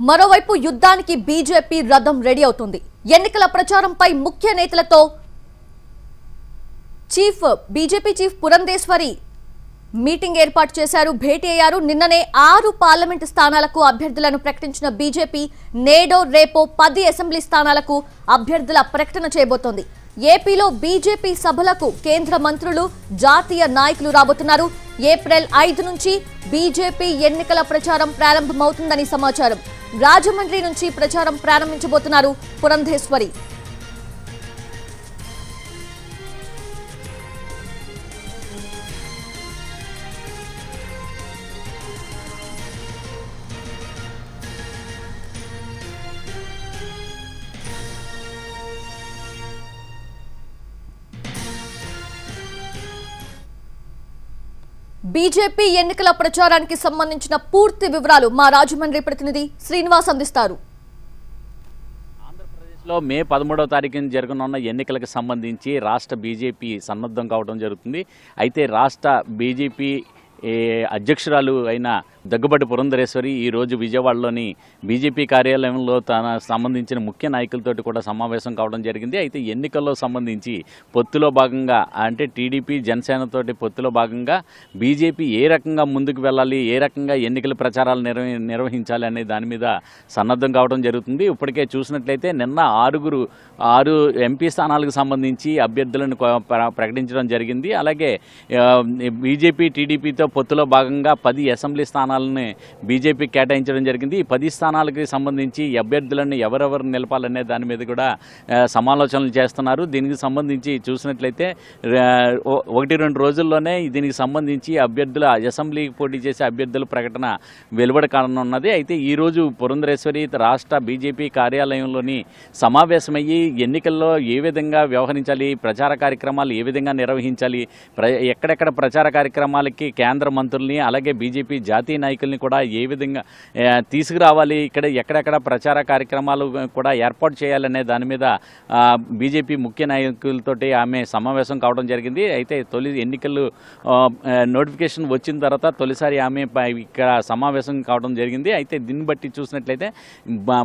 మరోవైపు యుద్ధానికి బీజేపీ రథం రెడీ అవుతుంది. ఎన్నికల ప్రచారంపై ముఖ్య నేతలతో బీజేపీ చీఫ్ పురంధేశ్వరి మీటింగ్ ఏర్పాటు చేశారు, భేటీ అయ్యారు. నిన్ననే 6 పార్లమెంటు స్థానాలకు అభ్యర్థులను ప్రకటించిన బీజేపీ నేడో రేపో 10 అసెంబ్లీ స్థానాలకు అభ్యర్థుల ప్రకటన చేయబోతోంది. ఏపీలో బీజేపీ సభలకు కేంద్ర మంత్రులు, జాతీయ నాయకులు రాబోతున్నారు. ఏప్రిల్ 5 నుంచి బీజేపీ ఎన్నికల ప్రచారం ప్రారంభమవుతుందని సమాచారం. రాజమండ్రి నుంచి ప్రచారం ప్రారంభించబోతున్నారు పురంధేశ్వరి. బీజేపీ ఎన్నికల ప్రచారానికి సంబంధించిన పూర్తి వివరాలు మా రాజమండ్రి ప్రతినిధి శ్రీనివాస్ అందిస్తారు. ఆంధ్రప్రదేశ్లో మే 13వ తారీఖున జరగనున్న ఎన్నికలకు సంబంధించి రాష్ట్ర బీజేపీ సన్నద్ధం కావడం జరుగుతుంది. అయితే రాష్ట్ర బీజేపీ అధ్యక్షురాలు అయిన దగ్గుబాటి పురంధరేశ్వరి ఈరోజు విజయవాడలోని బీజేపీ కార్యాలయంలో తన సంబంధించిన ముఖ్య నాయకులతోటి కూడా సమావేశం కావడం జరిగింది. అయితే ఎన్నికల్లో సంబంధించి పొత్తులో భాగంగా అంటే టీడీపీ జనసేనతోటి పొత్తులో భాగంగా బీజేపీ ఏ రకంగా ముందుకు వెళ్ళాలి, ఏ రకంగా ఎన్నికల ప్రచారాలు నిర్వహించాలి అనే దాని మీద సన్నద్ధం కావడం జరుగుతుంది. ఇప్పటికే చూసినట్లయితే నిన్న 6 ఎంపీ స్థానాలకు సంబంధించి అభ్యర్థులను ప్రకటించడం జరిగింది. అలాగే బీజేపీ టీడీపీతో పొత్తులో భాగంగా 10 అసెంబ్లీ స్థానాలని బీజేపీ కేటాయించడం జరిగింది. ఈ 10 స్థానాలకు సంబంధించి అభ్యర్థులను ఎవరెవరు నిలపాలనే దాని మీద కూడా సమాలోచనలు చేస్తున్నారు. దీనికి సంబంధించి చూసినట్లయితే 1-2 రోజుల్లోనే దీనికి సంబంధించి అభ్యర్థుల అసెంబ్లీకి పోటీ చేసే అభ్యర్థుల ప్రకటన వెలువడ కానున్నది. అయితే ఈరోజు పురంధరేశ్వరి రాష్ట్ర బీజేపీ కార్యాలయంలోని సమావేశమయ్యి ఎన్నికల్లో ఏ విధంగా వ్యవహరించాలి, ప్రచార కార్యక్రమాలు ఏ విధంగా నిర్వహించాలి, ఎక్కడెక్కడ ప్రచార కార్యక్రమాలకి కేంద్ర మంత్రుల్ని అలాగే బీజేపీ జాతీయ నాయకుల్ని కూడా ఏ విధంగా తీసుకురావాలి, ఎక్కడెక్కడ ప్రచార కార్యక్రమాలు కూడా ఏర్పాటు చేయాలనే దాని మీద బీజేపీ ముఖ్య నాయకులతోటి ఆమె సమావేశం కావడం జరిగింది. అయితే తొలి ఎన్నికలు నోటిఫికేషన్ వచ్చిన తర్వాత తొలిసారి ఆమె ఇక్కడ సమావేశం కావడం జరిగింది. అయితే దీన్ని బట్టి చూసినట్లయితే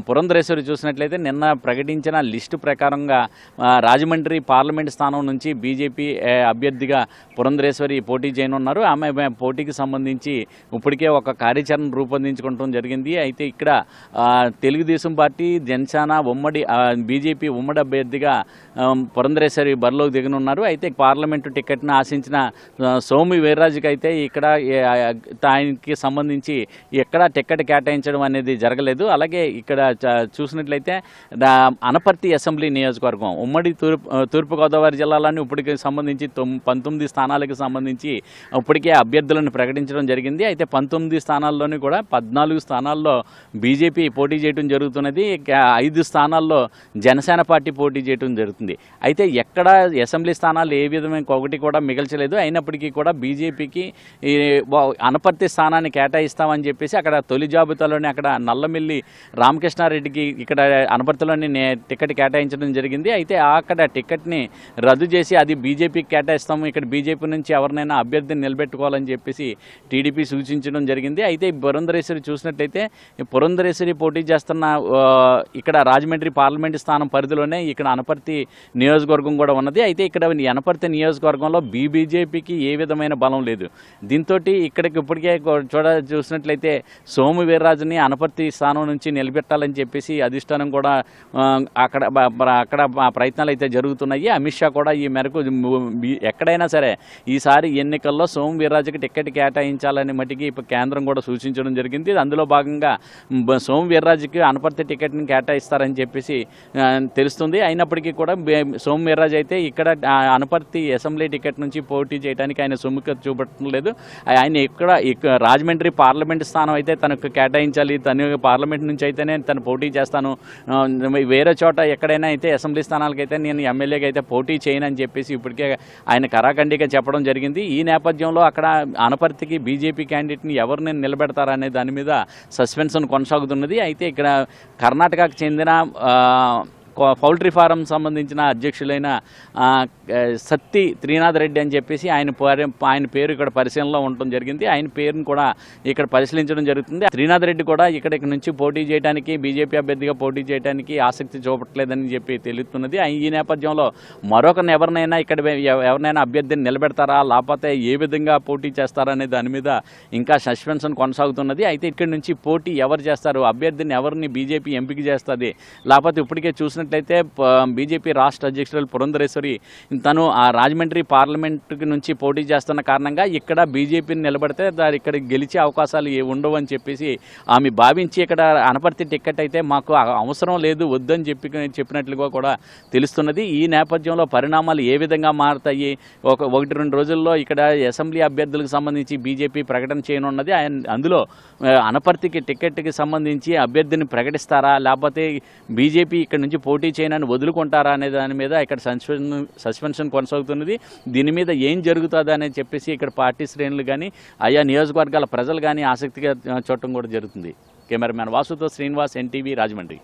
పురంధరేశ్వరి చూసినట్లయితే నిన్న ప్రకటించిన లిస్టు ప్రకారంగా రాజమండ్రి పార్లమెంట్ స్థానం నుంచి బీజేపీ అభ్యర్థిగా పురంధరేశ్వరి పోటీ చేయనున్నారు. ఆమె పోటీకి సంబంధించి ఇప్పటికే ఒక కార్యాచరణ రూపొందించుకోవడం జరిగింది. అయితే ఇక్కడ తెలుగుదేశం పార్టీ జనసేన బీజేపీ ఉమ్మడి అభ్యర్థిగా పురంధరేశ్వరి బరిలోకి దిగనున్నారు. అయితే పార్లమెంటు టికెట్ను ఆశించిన సోము వీర్రాజుకి అయితే ఇక్కడ ఆయనకి సంబంధించి ఎక్కడ టికెట్ కేటాయించడం అనేది జరగలేదు. అలాగే ఇక్కడ చూసినట్లయితే అనపర్తి అసెంబ్లీ నియోజకవర్గం ఉమ్మడి తూర్పుగోదావరి జిల్లాలోని ఇప్పటికి సంబంధించి 19 స్థానాలకు సంబంధించి ఇప్పటికే అభ్యర్థులను ప్రకటించడం జరిగింది. అయితే 19 స్థానాల్లోని కూడా 14 స్థానాల్లో బీజేపీ పోటీ చేయడం జరుగుతున్నది. 5 స్థానాల్లో జనసేన పార్టీ పోటీ చేయడం జరుగుతుంది. అయితే ఎక్కడ అసెంబ్లీ స్థానాలు ఏ విధమైన ఒకటి కూడా మిగల్చలేదు. అయినప్పటికీ కూడా బీజేపీకి అనపర్తి స్థానాన్ని కేటాయిస్తామని చెప్పేసి అక్కడ తొలి జాబితాలోని అక్కడ నల్లమిల్లి రామకృష్ణారెడ్డికి ఇక్కడ అనపర్తిలోని టికెట్ కేటాయించడం జరిగింది. అయితే అక్కడ టికెట్ని రద్దు చేసి అది బీజేపీకి కేటాయిస్తాము, ఇక్కడ బీజేపీ నుంచి ఎవరినైనా అభ్యర్థిని నిలబెట్టుకోవాలని చెప్పేసి టీడీపీ సూచించడం జరిగింది. అయితే పురంధరేశ్వరి చూసినట్లయితే పురంధరేశ్వరి పోటీ చేస్తున్న ఇక్కడ రాజమండ్రి పార్లమెంటు స్థానం పరిధిలోనే ఇక్కడ అనపర్తి నియోజకవర్గం కూడా ఉన్నది. అయితే ఇక్కడ అనపర్తి నియోజకవర్గంలో బీజేపీకి ఏ విధమైన బలం లేదు. దీంతో ఇక్కడికి ఇప్పటికే చూసినట్లయితే సోము వీర్రాజుని అనపర్తి స్థానం నుంచి నిలబెట్టాలని చెప్పేసి అధిష్టానం కూడా అక్కడ ప్రయత్నాలు అయితే జరుగుతున్నాయి. అమిత్ షా కూడా ఈ మేరకు ఎక్కడైనా సరే ఈసారి ఎన్నికల్లో సోము వీర్రాజుకి టికెట్ కేటాయించాలని మటుకి ఇప్పుడు కేంద్రం కూడా సూచించడం జరిగింది. అందులో భాగంగా సోము వీర్రాజుకి అనపర్తి టికెట్ని కేటాయిస్తారని చెప్పేసి తెలుస్తుంది. అయినప్పటికీ కూడా సోము వీర్రాజు అయితే ఇక్కడ అనపర్తి అసెంబ్లీ టికెట్ నుంచి పోటీ చేయడానికి ఆయన సుముఖత చూపట్టడం లేదు. ఆయన ఇక్కడ రాజమండ్రి పార్లమెంట్ స్థానం అయితే తనకు కేటాయించాలి, తన పార్లమెంట్ నుంచి అయితేనే తను పోటీ చేస్తాను, వేరే చోట ఎక్కడైనా అయితే అసెంబ్లీ స్థానాలకైతే నేను ఎమ్మెల్యేగా అయితే పోటీ చేయనని చెప్పేసి ఇప్పటికే ఆయన కరాఖండిగా చెప్పడం జరిగింది. ఈ నేపథ్యంలో అక్కడ అనపర్తికి బీజేపీ క్యాండిడేట్ని ఎవరిని నిలబెడతారనే దాని మీద సస్పెన్షన్ కొనసాగుతున్నది. అయితే ఇక్కడ కర్ణాటకకు చెందిన పౌల్ట్రీ ఫారం సంబంధించిన అధ్యక్షులైన సత్తి త్రీనాథ్ రెడ్డి అని చెప్పేసి ఆయన పేరు ఇక్కడ పరిశీలనలో ఉండటం జరిగింది. ఆయన పేరును కూడా ఇక్కడ పరిశీలించడం జరుగుతుంది. త్రీనాథ్ రెడ్డి కూడా ఇక్కడ నుంచి పోటీ చేయడానికి, బీజేపీ అభ్యర్థిగా పోటీ చేయడానికి ఆసక్తి చూపట్లేదని చెప్పి తెలుస్తున్నది. ఈ నేపథ్యంలో మరొకరిని ఎవరినైనా అభ్యర్థిని నిలబెడతారా, లేకపోతే ఏ విధంగా పోటీ చేస్తారా అనే దాని మీద ఇంకా సస్పెన్షన్ కొనసాగుతున్నది. అయితే ఇక్కడ నుంచి పోటీ ఎవరు చేస్తారు, అభ్యర్థిని ఎవరిని బీజేపీ ఎంపిక చేస్తుంది, లేకపోతే ఇప్పటికే చూసినట్లయితే బీజేపీ రాష్ట్ర అధ్యక్షురాలు పురంధరేశ్వరి తను ఆ రాజమండ్రి పార్లమెంట్ నుంచి పోటీ చేస్తున్న కారణంగా ఇక్కడ బీజేపీని నిలబడితే ఇక్కడ గెలిచే అవకాశాలు ఉండవు అని చెప్పేసి ఆమె భావించి ఇక్కడ అనపర్తి టికెట్ అయితే మాకు అవసరం లేదు, వద్దని చెప్పినట్లుగా కూడా తెలుస్తున్నది. ఈ నేపథ్యంలో పరిణామాలు ఏ విధంగా మారుతాయి, 1-2 రోజుల్లో ఇక్కడ అసెంబ్లీ అభ్యర్థులకు సంబంధించి బీజేపీ ప్రకటన చేయనున్నది. అందులో అనపర్తికి టికెట్కి సంబంధించి అభ్యర్థిని ప్రకటిస్తారా, లేకపోతే బీజేపీ ఇక్కడ నుంచి పోటీ చేయనని వదులుకుంటారా అనే దాని మీద ఇక్కడ సస్పెన్షన్ కొనసాగుతున్నది. దీని మీద ఏం జరుగుతుంది అని చెప్పేసి ఇక్కడ పార్టీ శ్రేణులు కానీ ఆయా నియోజకవర్గాల ప్రజలు కానీ ఆసక్తిగా చూడటం కూడా జరుగుతుంది. కెమెరామ్యాన్ వాసుతో శ్రీనివాస్, NTV, రాజమండ్రి.